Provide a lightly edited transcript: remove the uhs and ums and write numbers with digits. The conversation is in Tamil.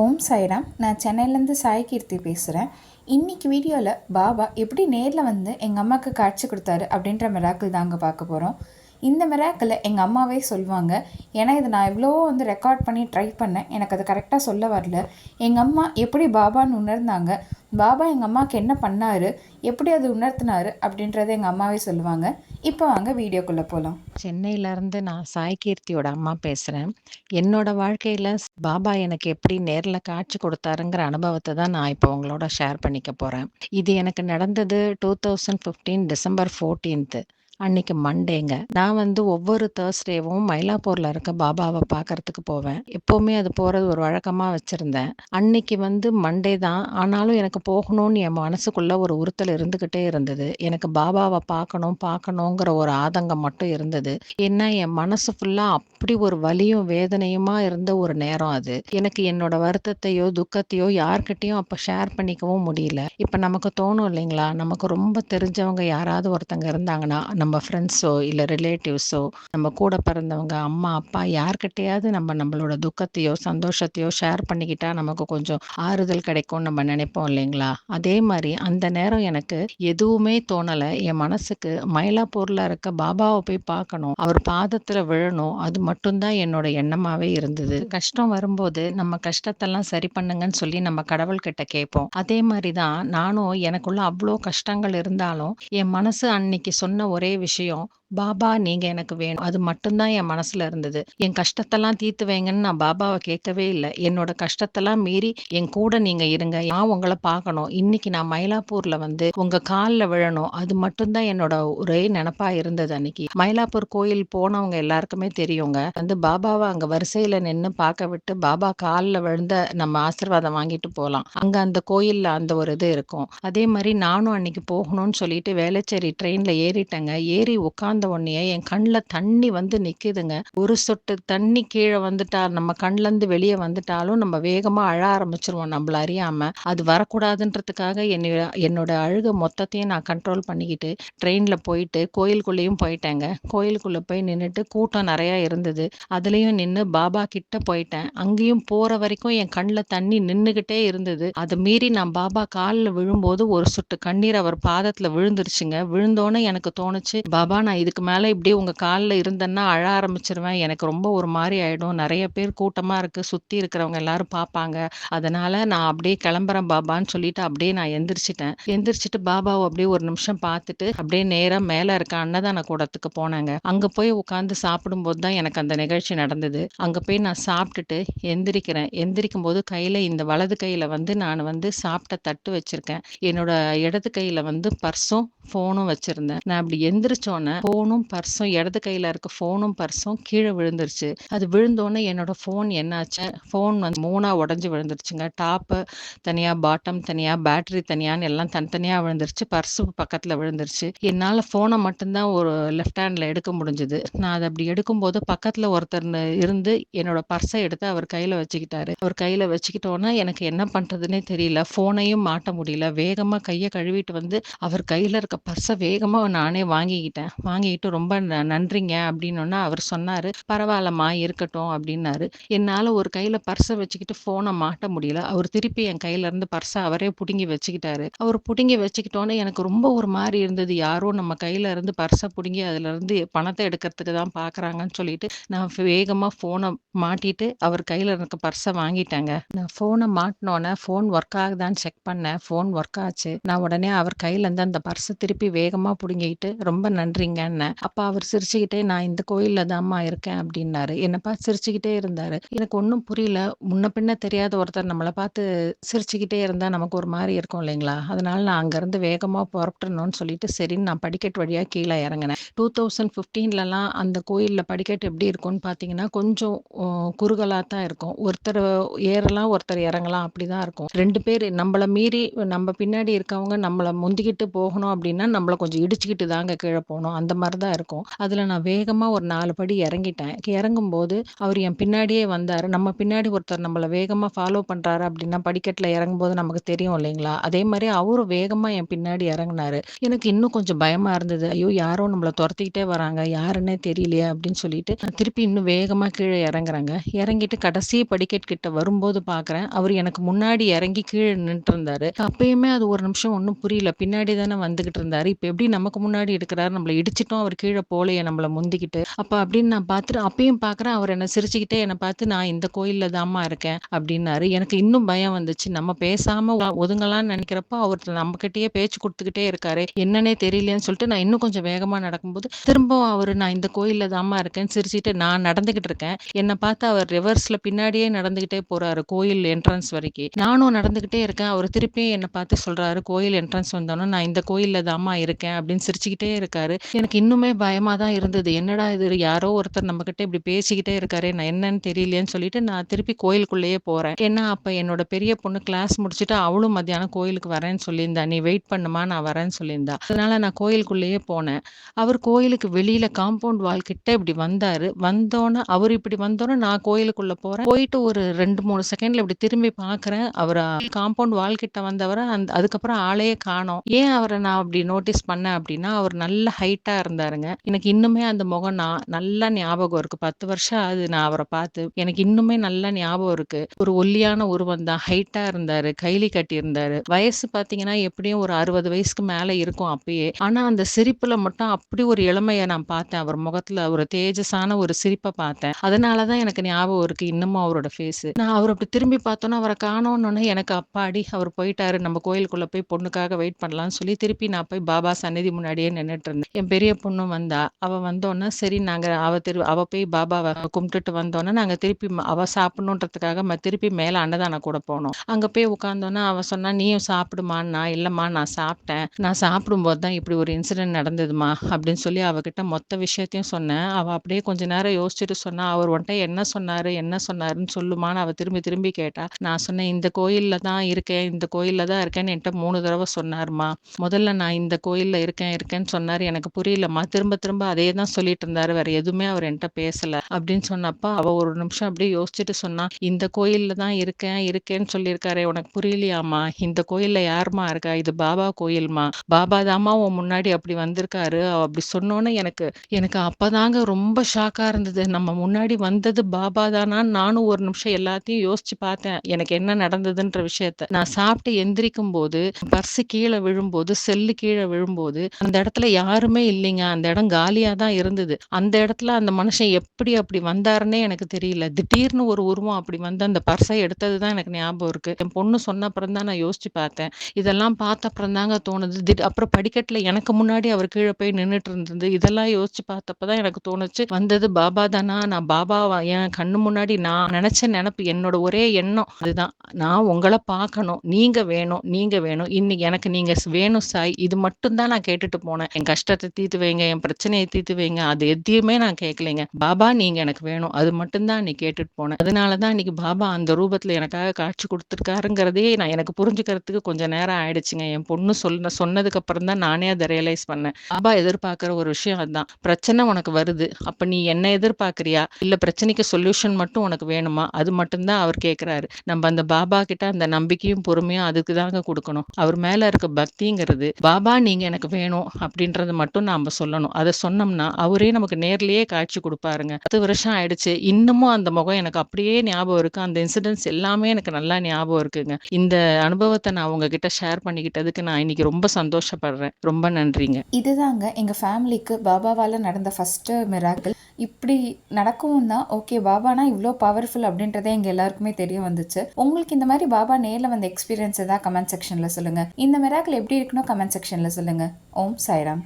ஓம் சாய்ராம். நான் சென்னையிலேருந்து சாய் கீர்த்தி பேசுகிறேன். இன்றைக்கி வீடியோவில் பாபா எப்படி நேரில் வந்து எங்கள் அம்மாவுக்கு காட்சி கொடுத்தாரு அப்படின்ற மிராக்கிள் தாங்க பார்க்க போகிறோம். இந்த மிராக்கிளை எங்கள் அம்மாவே சொல்லுவாங்க. ஏன்னா இதை நான் எவ்வளவோ வந்து ரெக்கார்ட் பண்ணி ட்ரை பண்ணேன், எனக்கு அது கரெக்டாக சொல்ல வரல. எங்கள் அம்மா எப்படி பாபான்னு உணர்ந்தாங்க, பாபா எங்கள் அம்மாவுக்கு என்ன பண்ணார், எப்படி அது உணர்த்தினார் அப்படின்றத எங்கள் அம்மாவே சொல்லுவாங்க. இப்போ வாங்க வீடியோக்குள்ளே போகலாம். சென்னையிலேருந்து நான் சாய் கீர்த்தியோட அம்மா பேசுகிறேன். என்னோட வாழ்க்கையில் பாபா எனக்கு எப்படி நேரில் காட்சி கொடுத்தாருங்கிற அனுபவத்தை தான் நான் இப்போ உங்களோட ஷேர் பண்ணிக்க போகிறேன். இது எனக்கு நடந்தது 2015 டிசம்பர் 14. அன்னைக்கு மண்டேங்க. நான் வந்து ஒவ்வொரு தேர்ஸ்டேவும் மயிலாப்பூரில் இருக்க பாபாவை பார்க்கறதுக்கு போவேன். எப்போவுமே அது போகிறது ஒரு வழக்கமாக வச்சுருந்தேன். அன்னைக்கு வந்து மண்டே தான், ஆனாலும் எனக்கு போகணும்னு என் மனசுக்குள்ளே ஒரு உறுத்தல் இருந்துக்கிட்டே இருந்தது. எனக்கு பாபாவை பார்க்கணுங்கிற ஒரு ஆதங்கம் மட்டும் இருந்தது. ஏன்னா என் மனசு ஃபுல்லாக அப்படி ஒரு வலியும் வேதனையுமா இருந்த ஒரு நேரம் அது. எனக்கு என்னோட வருத்தத்தையோ துக்கத்தையோ யார்கிட்டையும் அப்போ ஷேர் பண்ணிக்கவும் முடியல. இப்போ நமக்கு தோணும் இல்லைங்களா, நமக்கு ரொம்ப தெரிஞ்சவங்க யாராவது ஒருத்தங்க இருந்தாங்கன்னா, நம்ம ஃப்ரெண்ட்ஸோ இல்லை ரிலேட்டிவ்ஸோ, நம்ம கூட பிறந்தவங்க, அம்மா அப்பா, யார்கிட்டையாவது நம்மளோட துக்கத்தையோ சந்தோஷத்தையோ ஷேர் பண்ணிக்கிட்டா நமக்கு கொஞ்சம் ஆறுதல் கிடைக்கும்னு நம்ம நினைப்போம் இல்லைங்களா. அதே மாதிரி அந்த நேரம் எனக்கு எதுவுமே தோணலை. என் மனசுக்கு மயிலாப்பூரில் இருக்க பாபாவை போய் பார்க்கணும், அவர் பாதத்தில் விழணும், அது மட்டும்தான் என்னோட எண்ணமாகவே இருந்தது. கஷ்டம் வரும்போது நம்ம கஷ்டத்தெல்லாம் சரி பண்ணுங்கன்னு சொல்லி நம்ம கடவுள்கிட்ட கேட்போம். அதே மாதிரி தான் நானும், எனக்குள்ள அவ்வளோ கஷ்டங்கள் இருந்தாலும் என் மனசு அன்னைக்கு சொன்ன ஒரே விஷயம், பாபா நீங்க எனக்கு வேணும், அது மட்டும்தான் என் மனசுல இருந்தது. என் கஷ்டத்தெல்லாம் தீர்த்து வைங்கன்னு நான் பாபாவை கேட்கவே இல்லை. என்னோட கஷ்டத்தெல்லாம் மீறி என் கூட நீங்க இருங்க, நான் உங்களை பார்க்கணும், இன்னைக்கு நான் மயிலாப்பூர்ல வந்து உங்க காலில் விழணும், அது மட்டும்தான் என்னோட ஒரே நினப்பா இருந்தது. அன்னைக்கு மயிலாப்பூர் கோயில் போனவங்க எல்லாருக்குமே தெரியுங்க, வந்து பாபாவை அங்க வரிசையில நின்று பார்க்க விட்டு பாபா காலில் விழுந்த நம்ம ஆசீர்வாதம் வாங்கிட்டு போகலாம். அங்க அந்த கோயில்ல அந்த ஒரு இது இருக்கும். அதே மாதிரி நானும் அன்னைக்கு போகணும்னு சொல்லிட்டு வேளச்சேரி ட்ரெயின்ல ஏறிட்டேங்க. ஏறி உட்கார்ந்த உடனே என் கண்ணில் தண்ணி வந்து நிக்குதுங்க. ஒரு சொட்டு தண்ணி கீழே வந்துட்டா, நம்ம கண்ணுல இருந்து வெளியே வந்துட்டாலும் நம்ம வேகமா அழ ஆரம்பிச்சிருவோம் நம்மள அறியாம. அது வரக்கூடாதுன்றதுக்காக என்னோட அழுக மொத்தத்தையும் நான் கண்ட்ரோல் பண்ணிக்கிட்டு ட்ரெயின்ல போயிட்டு கோயிலுக்குள்ளேயும் போயிட்டேங்க. கோயிலுக்குள்ள போய் நின்றுட்டு கூட்டம் நிறைய இருந்தது, அதுலயும் நின்று பாபா கிட்ட போயிட்டேன். அங்கேயும் போற வரைக்கும் என் கண்ணில் தண்ணி நின்றுகிட்டே இருந்தது. அதை மீறி நான் பாபா காலில் விழும்போது ஒரு சொட்டு கண்ணீர் அவர் பாதத்துல விழுந்துருச்சுங்க. விழுந்தோன்னே எனக்கு தோணுச்சு, பாபா நான் இதுக்கு மேல இப்படியே உங்க காலில் இருந்தேன்னா அழ ஆரம்பிச்சிருவேன், எனக்கு ரொம்ப ஒரு மாதிரி ஆயிடும், நிறைய பேர் கூட்டமா இருக்கு, சுத்தி இருக்கிறவங்க எல்லாரும் பார்ப்பாங்க, அதனால நான் அப்படியே கிளம்புறேன் பாபான்னு சொல்லிட்டு அப்படியே நான் எந்திரிச்சிட்டு பாபாவை அப்படியே ஒரு நிமிஷம் பார்த்துட்டு அப்படியே நேரா மேல இருக்க அன்னதான கூடத்துக்கு போனாங்க. அங்க போய் உட்காந்து சாப்பிடும்போது தான் எனக்கு அந்த நிகழ்ச்சி நடந்தது. அங்க போய் நான் சாப்பிட்டுட்டு எந்திரிக்கும் போது கையில, இந்த வலது கையில வந்து நான் வந்து சாப்பிட்ட தட்டு வச்சிருக்கேன், என்னோட இடது கையில வந்து பர்ஸும் போனும் வச்சிருந்தேன். நான் அப்படி எந்திரிச்சோன்னே போனும் பர்ஸும், இடது கையில இருக்க போனும் பர்ஸும் கீழே விழுந்துருச்சு. அது விழுந்தோன்னே என்னோட போன் என்னாச்சு, போன் வந்து மூணா உடஞ்சி விழுந்துருச்சுங்க. டாப்பு தனியா, பாட்டம் தனியா, பேட்டரி தனியான்னு எல்லாம் தனித்தனியா விழுந்துருச்சு. பர்ஸு பக்கத்துல விழுந்துருச்சு. என்னால போனை மட்டும்தான் ஒரு லெஃப்ட் ஹேண்ட்ல எடுக்க முடிஞ்சது. நான் அதை அப்படி எடுக்கும்போது பக்கத்துல ஒருத்தர் இருந்து என்னோட பர்ஸை எடுத்து அவர் கையில வச்சுக்கிட்டாரு. அவர் கையில வச்சுக்கிட்டோன்னா எனக்கு என்ன பண்றதுன்னே தெரியல. போனையும் மாட்ட முடியல. வேகமா கையை கழுவிட்டு வந்து அவர் கையில இருக்க பர்ஸை வேகமா நானே வாங்கிக்கிட்டு ரொம்ப நன்றிங்க அப்படின்னோன்னா அவர் சொன்னாரு, பரவாயில்லம்மா இருக்கட்டும் அப்படின்னாரு. என்னால ஒரு கையில பர்ஸை வச்சுக்கிட்டு போனை மாட்ட முடியல. அவர் திருப்பி என் கையில இருந்து பர்ஸை அவரே புடுங்கி வச்சுக்கிட்டாரு. அவர் புடுங்கி வச்சுக்கிட்டோன்னே எனக்கு ரொம்ப ஒரு மாதிரி இருந்தது. யாரோ நம்ம கையில இருந்து பர்ஸை புடுங்கி அதுல இருந்து பணத்தை எடுக்கிறதுக்கு தான் பாக்குறாங்கன்னு சொல்லிட்டு நான் வேகமா போனை மாட்டிட்டு அவர் கையில இருக்க பர்ஸை வாங்கிட்டேங்க. நான் போனை மாட்டினோன்னே போன் ஒர்க் ஆகுதான்னு செக் பண்ணேன். போன் ஒர்க் ஆச்சு. நான் உடனே அவர் கையில இருந்து அந்த பர்ஸை திருப்பி வேகமா புடுங்கிட்டு ரொம்ப நன்றிங்கன்னேன். அப்ப அவர் சிரிச்சுக்கிட்டே, நான் இந்த கோயில்ல தான்மா இருக்கேன் அப்படின்னாரு. என்னை பார்த்து சிரிச்சுக்கிட்டே இருந்தாரு. எனக்கு ஒன்றும் புரியல. முன்ன பின்ன தெரியாத ஒருத்தர் நம்மளை பார்த்து சிரிச்சுக்கிட்டே இருந்தா நமக்கு ஒரு மாதிரி இருக்கும் இல்லைங்களா. அதனால நான் அங்கிருந்து வேகமா புறப்பட்டுணும்னு சொல்லிட்டு சரின்னு நான் படிக்கட்டு வழியா கீழே இறங்கினேன். 2015லலாம் அந்த கோயில்ல படிக்கட்டு எப்படி இருக்கும்னு பார்த்தீங்கன்னா கொஞ்சம் குறுகலா தான் இருக்கும். ஒருத்தர் ஏறலாம், ஒருத்தர் இறங்கலாம், அப்படிதான் இருக்கும். ரெண்டு பேர் நம்மளை மீறி நம்ம பின்னாடி இருக்கவங்க நம்மளை முந்திக்கிட்டு போகணும் அப்படின்னா நம்மள கொஞ்சம் இடிச்சுக்கிட்டு தாங்க கீழ போணும். அந்த மாரி தான் இருக்கும். அதுல நான் வேகமா ஒரு 4 படி இறங்கிட்டேன். இறங்கும்போது அவர் என் பின்னாடியே வந்தாரு. நம்ம பின்னாடி ஒருத்தர் நம்மள வேகமா ஃபாலோ பண்றாரு அப்படின்னா, படிக்கட்டுல இறங்கும்போது நமக்கு தெரியும் இல்லைங்களா? அதே மாரி அவரும் வேகமா என் பின்னாடி இறங்குனாரு. எனக்கு இன்னும் கொஞ்சம் பயமா இருந்தது. ஐயோ! யாரோ நம்மள தொரத்திக்கிட்டே வராங்க. யாருன்னே தெரியலையே அப்படின்னு சொல்லிட்டு, நான் திருப்பி இன்னும் வேகமா கீழ இறங்குறேங்க. இறங்கிட்டு கடைசி படிக்கட்டு கிட்ட வரும்போது பார்க்குறேன், அவரு எனக்கு முன்னாடி இறங்கி கீழ நின்னுட்டுருந்தாரு. அப்பயுமே அது ஒரு நிமிஷம் ஒண்ணும் புரியல. பின்னாடி தானே வந்துகிட்டு இருந்தாரு. இப்ப எப்படி நமக்கு முன்னாடி இருக்கிறாரு? நம்மள இடிச்சுட்டோம். அவர் கீழ போலயே நம்மள முந்திக்கிட்டு. அப்ப அப்படின்னு நான் பார்த்துட்டு அப்பயும் பார்க்குறேன், அவர் என்ன சிரிச்சுக்கிட்டே என்ன பார்த்து, "நான் இந்த கோயில்ல தாம்மா இருக்கேன்" அப்படின்னாரு. எனக்கு இன்னும் பயம் வந்துச்சு. நம்ம பேசாம ஒதுங்கலாம்னு நினைக்கிறப்போ, அவரு நம்மகிட்டயே பேச்சு குடுத்துக்கிட்டே இருக்காரே! என்னன்னே தெரியலையேன்னு சொல்லிட்டு நான் இன்னும் கொஞ்சம் வேகமா நடக்கும்போது, திரும்பவும் அவரு "நான் இந்த கோயில்ல தாம்மா இருக்கேன்னு" சிரிச்சுட்டு நான் நடந்துகிட்டு இருக்கேன். என்ன பார்த்து அவர் ரிவர்ஸ்ல பின்னாடியே நடந்துகிட்டே போறாரு, கோயில் என்ட்ரன்ஸ் வரைக்கி. நானும் நடந்துகிட்டே இருக்கேன். அவரு திருப்பியும் என்ன பார்த்து சொல்றாரு, "கோயில் என்ட்ரன்ஸ் வந்தோனே, நான் இந்த கோயில்ல தாம்மா இருக்கேன்" அப்படின்னு சிரிச்சுக்கிட்டே இருக்காரு. எனக்கு இன்னுமே பயமா தான் இருந்தது. என்னடா இது யாரோ ஒருத்தர் நம்மகிட்ட இப்படி பேசிக்கிட்டே இருக்காரே! நான் என்னன்னு தெரியலையேன்னு சொல்லிட்டு நான் திருப்பி கோயிலுக்குள்ளேயே போறேன். ஏன்னா, அப்ப என்னோட பெரிய பொண்ணு கிளாஸ் முடிச்சுட்டு அவளும் மத்தியானம் கோயிலுக்கு வரேன்னு சொல்லியிருந்தா. "நீ வெயிட் பண்ணுமா, நான் வரேன்னு" சொல்லியிருந்தா. அதனால நான் கோயிலுக்குள்ளேயே போனேன். அவர் கோயிலுக்கு வெளியில காம்பவுண்ட் வால் கிட்ட இப்படி வந்தாரு. வந்தோனே அவரு இப்படி வந்தோனே நான் கோயிலுக்குள்ள போறேன். போயிட்டு ஒரு 2, 3 செகண்ட்ல இப்படி திரும்பி பார்க்குறேன். அவரு காம்பவுண்ட் வால் கிட்ட வந்தவர அதுக்கப்புறம் ஆளையே காணோம். ஏன் அவர நான் அப்படி நோட்டீஸ் பண்ணேன் அப்படின்னா, அவர் நல்ல ஹைட்டா இருந்தாருங்க. எனக்கு இன்னுமே அந்த முகம் நல்லா ஞாபகம் இருக்கு. 10 வருஷம் ஆகுது நான் அவர பார்த்து. எனக்கு இன்னுமே நல்லா ஞாபகம் இருக்கு. ஒரு ஒல்லியான உருவம் தான். ஹைட்டா இருந்தாரு. கைலி கட்டியிருந்தாரு. வயசு பார்த்தீங்கன்னா, எப்படியும் ஒரு 60 வயசுக்கு மேல இருக்கும் அப்பயே. ஆனா அந்த சிரிப்புல மட்டும் அப்படி ஒரு இளமைய நான் பார்த்தேன். அவர் முகத்துல ஒரு தேஜஸான ஒரு சிரிப்ப பார்த்தேன். அதனால தான் எனக்கு ஞாபகம் இருக்கு இன்னமும் அவரோட ஃபேஸு. நான் அவர அப்படி திரும்பி பார்த்தோன்னே, அவர காணோன்னோனே எனக்கு அப்பாடி! அவர் போயிட்டாரு. நம்ம கோயிலுக்குள்ள போய் பொண்ணுக்காக வெயிட் பண்ணலான்னு சொல்லி திருப்பி நான் போய் பாபா சந்நிதி முன்னாடியே நின்னுட்டு இருந்தேன். என் பெரிய பொண்ணும் வந்தா. அவ வந்தோன்னே சரி நாங்க அவ போய் பாபாவ கும்பிட்டுட்டு வந்தோன்னே, நாங்க திருப்பி அவ சாப்பிடணுன்றதுக்காக திருப்பி மேல அன்னதானம் கூட போனோம். அங்க போய் உட்கார்ந்தோன்னே அவ சொன்னா, "நீயும் சாப்பிடுமான்னா." "இல்லம்மா நான் சாப்பிட்டேன். நான் சாப்பிடும்போது தான் இப்படி ஒரு இன்சிடென்ட் நடந்ததும்மா" அப்படின்னு சொல்லி அவகிட்ட மொத்த விஷயத்தையும் சொன்னேன். அவ அப்படியே கொஞ்ச நேரம் யோசிச்சுட்டு சொன்னா, "அவர் உன்ட்ட என்ன சொன்னாரு? என்ன சொன்னாருன்னு சொல்லுமான்னு" அவ திரும்பி திரும்பி கேட்டா. நான் சொன்னேன், "இந்த கோயில்ல தான் இருக்கேன். இந்த கோயில்ல தான் இருக்கேன்னு என்ட்ட 3 தடவ சொன்னாரும்மா. முதல்ல நான் இந்த கோயில்ல இருக்கேன் இருக்கேன்னு சொன்னாரு. எனக்கு புரியலம்மா. திரும்ப திரும்ப அதே தான் சொல்லிட்டு இருந்தாரு. வேற எதுவுமே அவர் என்ட்ட பேசல." அப்படின்னு சொன்னப்ப அவ ஒரு நிமிஷம் அப்படியே யோசிச்சுட்டு சொன்னா, "இந்த கோயில்ல தான் இருக்கேன் இருக்கேன்னு சொல்லியிருக்காரே உனக்கு புரியலையாம்மா? இந்த கோயில்ல யாரும்மா இருக்கா? இது பாபா கோயில்ம்மா. பாபா தாம்மா உன் முன்னாடி அப்படி வந்திருக்காரு." அவ அப்படி சொன்னோனே எனக்கு எனக்கு அப்பதாங்க ரொம்ப ஷாக்கா இருந்தது. நம்ம முன்னாடி வந்தது பாபா தானான்னு நானும் ஒரு நிமிஷம் எல்லாத்தையும் யோசிச்சு பார்த்தேன். எனக்கு என்ன நடந்ததுன்ற விஷயத்த. நான் சாப்பிட்டு எந்திரிக்கும்போது, பர்ஸ் கீழ விழும்போது, செல்லு கீழ விழும்போது, அந்த இடத்துல யாருமே இல்லைங்க. அந்த இடம் காலியா தான் இருந்தது. அந்த இடத்துல அந்த மனுஷன் எப்படி அப்படி வந்தாருன்னே எனக்கு தெரியல. திடீர்னு ஒரு உருவம் அப்படி வந்து அந்த பர்ஸ எடுத்தது தான் எனக்கு ஞாபகம் இருக்கு. என் பொண்ணு சொன்ன அப்புறம் தான் நான் யோசிச்சு பார்த்தேன். இதெல்லாம் பார்த்த அப்புறம் தாங்க தோணுது. அப்புறம் படிக்கட்டுல எனக்கு முன்னாடி அவர் கீழ போய் நின்னுட்டு இருந்தது. இதெல்லாம் யோசிச்சு பார்த்தப்ப தான் எனக்கு தோணுச்சு, வந்தது பாபா தானா? நான் பாபாவ என் கண்ணு முன்னாடி நான் நெனச்ச நெனப்பு என்னோட ஒரே எண்ணம் அதுதான். நான் உங்கள பார்க்கணும். நீங்க வேணும், நீங்க வேணும். இன்னைக்கு எனக்கு நீங்க வேணும் சாய். இது மட்டும் தான் நான் கேட்டுட்டு போனேன். என் கஷ்டத்த தீர்த்து வைங்க, என் பிரச்சனைய தீர்த்து வைங்க. அது எதையுமே நான் கேட்கலைங்க. பாபா நீங்க எனக்கு வேணும். அது மட்டும் தான் அன்னைக்கு கேட்டுட்டு போனேன். அதனால தான் இன்னைக்கு பாபா அந்த ரூபத்துல எனக்காக காட்சி குடுத்துருக்காருங்கிறதே எனக்கு புரிஞ்சுக்கிறதுக்கு கொஞ்சம் நேரம் ஆயிடுச்சுங்க. என் பொண்ணு சொன்னதுக்கு அப்புறம் தான் நானே அத ரியலைஸ் பண்ணேன். பாபா எதிர்பார்க்கிற ஒரு விஷயம் அதான். பிரச்சனை உனக்கு வருது. அப்ப நீ என்ன எதிர்பார்க்கிறியா? இல்ல பிரச்சனைக்கு சொல்யூஷன் மட்டும் உனக்கு வேணுமா? அது மட்டும் தான் அவர் கேட்கிறாரு. நம்ம அந்த பாபா கிட்ட அந்த நம்பிக்கையும், பொறுமையும் அதுக்கு தாங்க குடுக்கணும். அவர் மேல இருக்க பக்திங்கிறது, பாபா நீங்க எனக்கு வேணும் அப்படின்றத மட்டும் நாம சொல்லணும். அத சொன்னோம்னா, அவரே நமக்கு நேர்லயே காட்சி குடுப்பாருங்க. 10 வருஷம் ஆயிடுச்சு. இன்னமும் அந்த முகம் எனக்கு அப்படியே ஞாபகம் இருக்கு. அந்த இன்சிடென்ட்ஸ் எல்லாமே எனக்கு நல்லா ஞாபகம் இருக்குங்க. இந்த அனுபவத்த நான் உங்ககிட்ட ஷேர் பண்ணிக்கிட்டதுக்கு நான் இன்னைக்கு ரொம்ப சந்தோஷப்படுறேன். ரொம்ப நன்றிங்க. இதுதாங்க எங்கள் ஃபேமிலிக்கு பாபாவால் நடந்த ஃபஸ்ட்டு மிராக்கிள். இப்படி நடக்கவும் தான் ஓகே பாபானா இவ்வளோ பவர்ஃபுல் அப்படின்றதே எங்கள் எல்லாருக்குமே தெரிய வந்துச்சு. உங்களுக்கு இந்த மாதிரி பாபா நேரில் வந்த எக்ஸ்பீரியன்ஸ் எதாவது கமெண்ட் செக்ஷனில் சொல்லுங்கள். இந்த மிராக்கிள் எப்படி இருக்குன்னு கமெண்ட் செக்ஷனில் சொல்லுங்கள். ஓம் சாய்ராம்.